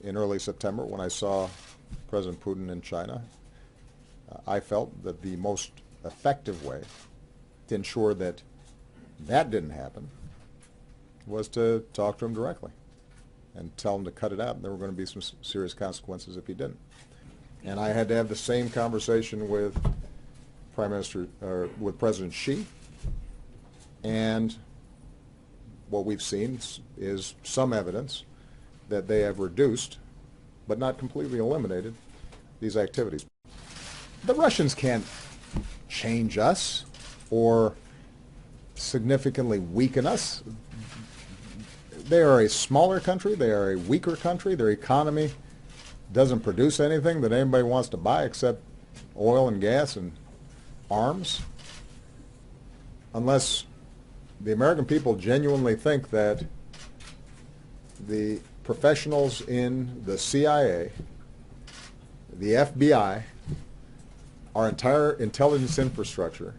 in early September when I saw President Putin in China, I felt that the most effective way to ensure that that didn't happen was to talk to him directly and tell him to cut it out, and there were going to be some serious consequences if he didn't. And I had to have the same conversation with with President Xi, and what we've seen is some evidence that they have reduced, but not completely eliminated, these activities. The Russians can't change us or significantly weaken us. They are a smaller country. They are a weaker country. Their economy doesn't produce anything that anybody wants to buy except oil and gas and arms. Unless the American people genuinely think that the professionals in the CIA, the FBI, our entire intelligence infrastructure,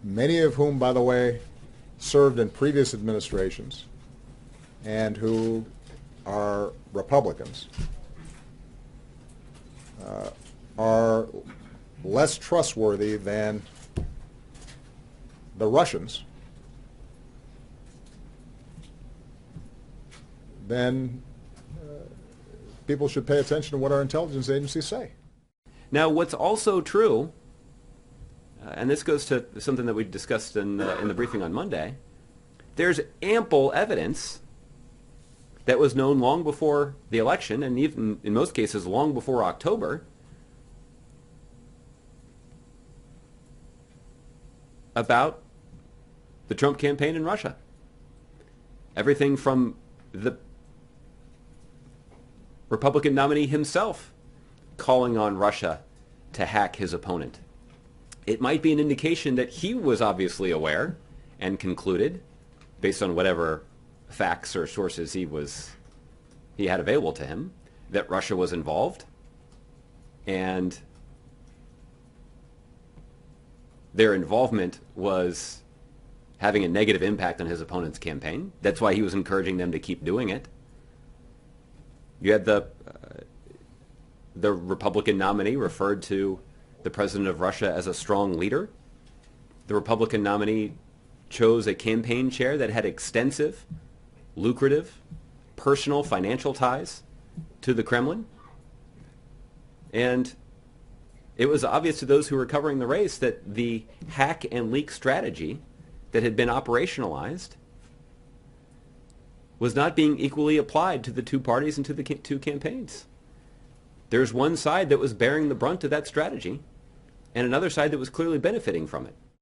many of whom, by the way, served in previous administrations and who are Republicans, are less trustworthy than the Russians, then people should pay attention to what our intelligence agencies say. Now, what's also true, and this goes to something that we discussed in the briefing on Monday, there's ample evidence that was known long before the election, and even in most cases long before October, about the Trump campaign in Russia. Everything from the Republican nominee himself calling on Russia to hack his opponent. It might be an indication that he was obviously aware and concluded, based on whatever facts or sources he had available to him, that Russia was involved, and their involvement was having a negative impact on his opponent's campaign. That's why he was encouraging them to keep doing it. You had the Republican nominee referred to the president of Russia as a strong leader. The Republican nominee chose a campaign chair that had extensive, lucrative, personal financial ties to the Kremlin. And it was obvious to those who were covering the race that the hack and leak strategy that had been operationalized was not being equally applied to the two parties and to the two campaigns. There's one side that was bearing the brunt of that strategy and another side that was clearly benefiting from it.